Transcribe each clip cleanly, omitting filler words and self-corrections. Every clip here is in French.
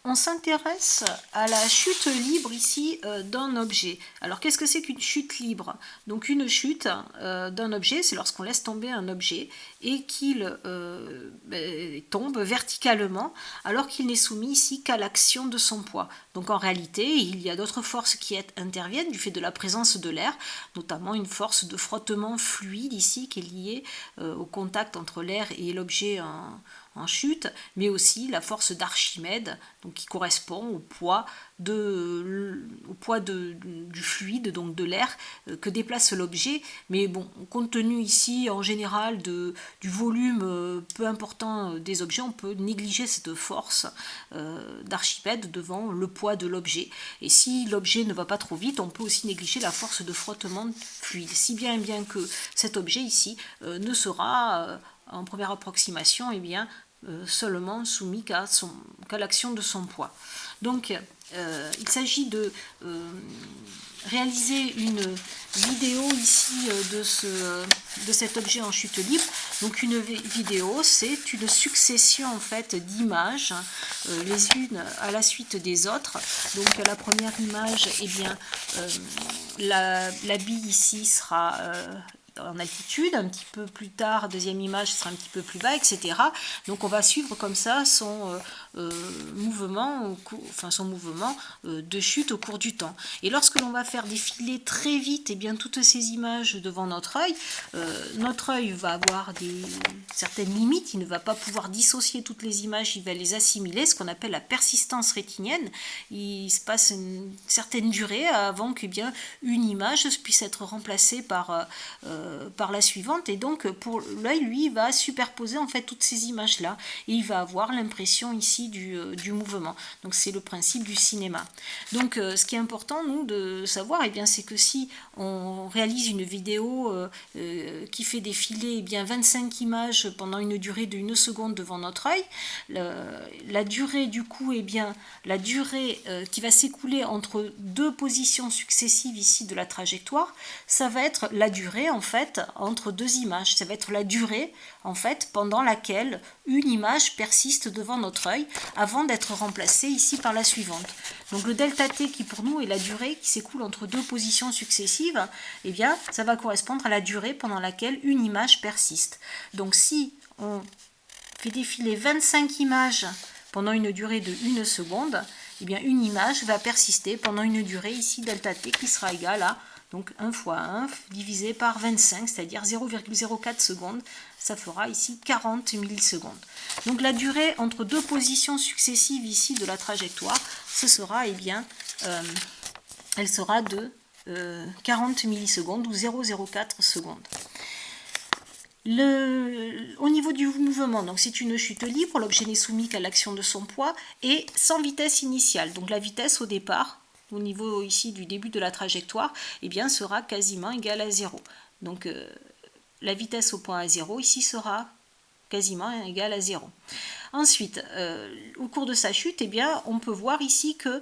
On s'intéresse à la chute libre ici d'un objet. Alors qu'est-ce que c'est qu'une chute libre? Donc une chute d'un objet, c'est lorsqu'on laisse tomber un objet et qu'il tombe verticalement alors qu'il n'est soumis ici qu'à l'action de son poids. Donc en réalité, il y a d'autres forces qui interviennent du fait de la présence de l'air, notamment une force de frottement fluide ici qui est liée au contact entre l'air et l'objet en chute, mais aussi la force d'Archimède, donc qui correspond au poids du fluide, donc de l'air que déplace l'objet. Mais bon, compte tenu ici en général du volume peu important des objets, on peut négliger cette force d'Archimède devant le poids de l'objet. Et si l'objet ne va pas trop vite, on peut aussi négliger la force de frottement fluide. Si bien que cet objet ici ne sera en première approximation seulement soumis qu'à l'action de son poids. Donc il s'agit de réaliser une vidéo ici de cet objet en chute libre. Donc une vidéo, c'est une succession en fait d'images, les unes à la suite des autres. Donc la première image, la bille ici sera en altitude, un petit peu plus tard, deuxième image sera un petit peu plus bas, etc. Donc on va suivre comme ça son mouvement de chute au cours du temps. Et lorsque l'on va faire défiler très vite toutes ces images devant notre œil va avoir certaines limites, il ne va pas pouvoir dissocier toutes les images, il va les assimiler, ce qu'on appelle la persistance rétinienne. Il se passe une certaine durée avant une image puisse être remplacée par la suivante, et donc pour l'œil, lui, il va superposer en fait toutes ces images là et il va avoir l'impression ici du mouvement. Donc c'est le principe du cinéma. Donc ce qui est important nous de savoir, c'est que si on réalise une vidéo qui fait défiler 25 images pendant une durée de 1 seconde devant notre œil, la durée du coup la durée qui va s'écouler entre deux positions successives ici de la trajectoire, ça va être la durée en fait entre deux images, ça va être la durée en fait pendant laquelle une image persiste devant notre œil avant d'être remplacée ici par la suivante. Donc le delta t qui pour nous est la durée qui s'écoule entre deux positions successives, ça va correspondre à la durée pendant laquelle une image persiste. Donc si on fait défiler 25 images pendant une durée de 1 seconde, une image va persister pendant une durée ici delta t qui sera égale à donc 1 fois 1 divisé par 25, c'est-à-dire 0,04 secondes. Ça fera ici 40 millisecondes. Donc la durée entre deux positions successives ici de la trajectoire, ce sera elle sera de 40 millisecondes ou 0,04 secondes. Au niveau du mouvement, donc c'est une chute libre, l'objet n'est soumis qu'à l'action de son poids et sans vitesse initiale. Donc la vitesse au départ, au niveau ici du début de la trajectoire, sera quasiment égale à 0. Donc la vitesse au point A0 ici sera quasiment égale à 0. Ensuite, au cours de sa chute, on peut voir ici que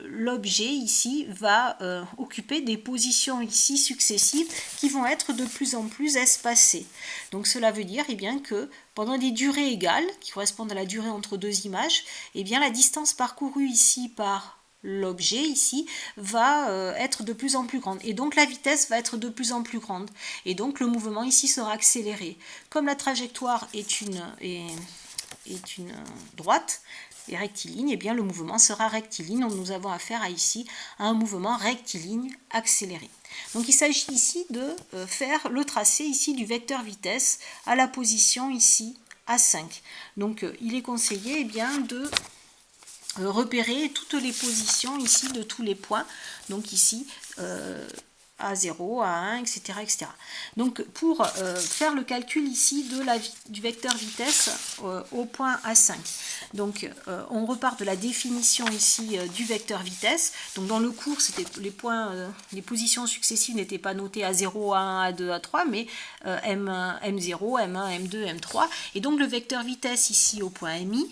l'objet ici va occuper des positions ici successives qui vont être de plus en plus espacées. Donc cela veut dire que pendant des durées égales, qui correspondent à la durée entre deux images, la distance parcourue ici par l'objet ici va être de plus en plus grande et donc la vitesse va être de plus en plus grande et donc le mouvement ici sera accéléré. Comme la trajectoire est une droite et rectiligne, le mouvement sera rectiligne. Donc nous avons affaire à un mouvement rectiligne accéléré. Donc il s'agit ici de faire le tracé ici du vecteur vitesse à la position ici A5. Donc il est conseillé de repérer toutes les positions ici de tous les points, donc ici A0, A1, etc. etc. Donc pour faire le calcul ici du vecteur vitesse au point A5, donc on repart de la définition ici du vecteur vitesse. Donc dans le cours, c'était les positions successives n'étaient pas notées A0, A1, A2, A3, mais M1, M0, M1, M2, M3. Et donc le vecteur vitesse ici au point MI,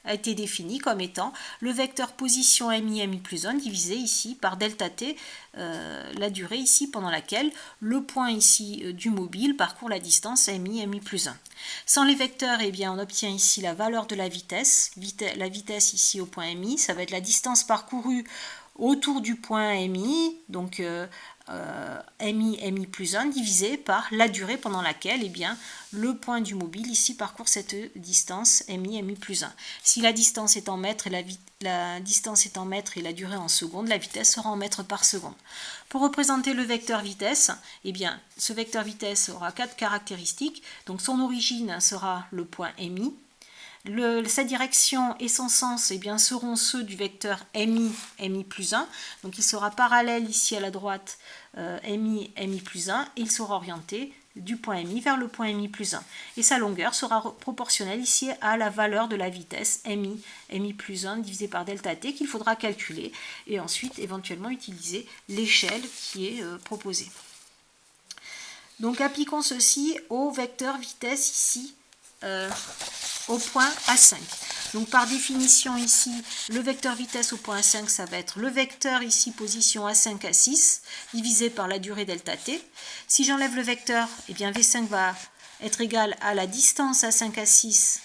a été défini comme étant le vecteur position mi, mi plus 1 divisé ici par delta t, la durée ici pendant laquelle le point ici du mobile parcourt la distance mi, mi plus 1. Sans les vecteurs, eh bien, on obtient ici la valeur de la vitesse. La vitesse ici au point mi, ça va être la distance parcourue autour du point mi, donc mi plus 1 divisé par la durée pendant laquelle eh bien, le point du mobile ici parcourt cette distance mi plus 1. Si la distance est en mètres et la distance est en mètres et la durée en secondes, la vitesse sera en mètres par seconde. Pour représenter le vecteur vitesse, eh bien, ce vecteur vitesse aura 4 caractéristiques. Donc son origine sera le point mi. Sa direction et son sens eh bien, seront ceux du vecteur mi plus 1. Donc il sera parallèle ici à la droite mi plus 1 et il sera orienté du point mi vers le point mi plus 1. Et sa longueur sera proportionnelle ici à la valeur de la vitesse mi plus 1 divisé par delta t qu'il faudra calculer et ensuite éventuellement utiliser l'échelle qui est proposée. Donc appliquons ceci au vecteur vitesse ici au point A5. Donc par définition ici, le vecteur vitesse au point A5, ça va être le vecteur ici position A5, A6, divisé par la durée delta t. Si j'enlève le vecteur, eh bien V5 va être égal à la distance A5, A6,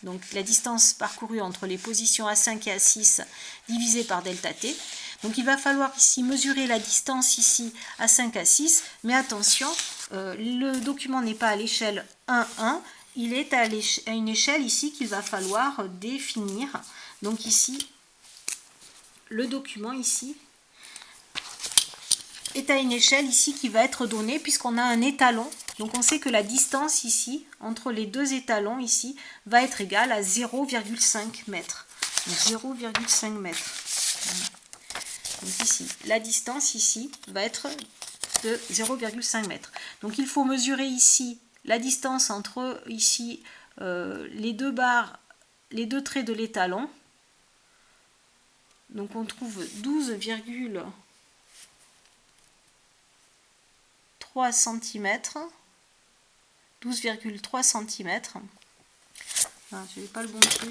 donc la distance parcourue entre les positions A5 et A6, divisé par delta t. Donc il va falloir ici mesurer la distance ici A5, A6, mais attention, le document n'est pas à l'échelle 1, 1, il est à une échelle ici qu'il va falloir définir. Donc ici, le document ici est à une échelle ici qui va être donnée puisqu'on a un étalon. Donc on sait que la distance ici, entre les deux étalons ici, va être égale à 0,5 mètres. 0,5 mètres. Voilà. Donc ici, la distance ici va être de 0,5 mètres. Donc il faut mesurer ici la distance entre ici les deux barres, les deux traits de l'étalon. Donc on trouve 12,3 cm. 12,3 cm. Je n'ai pas le bon truc.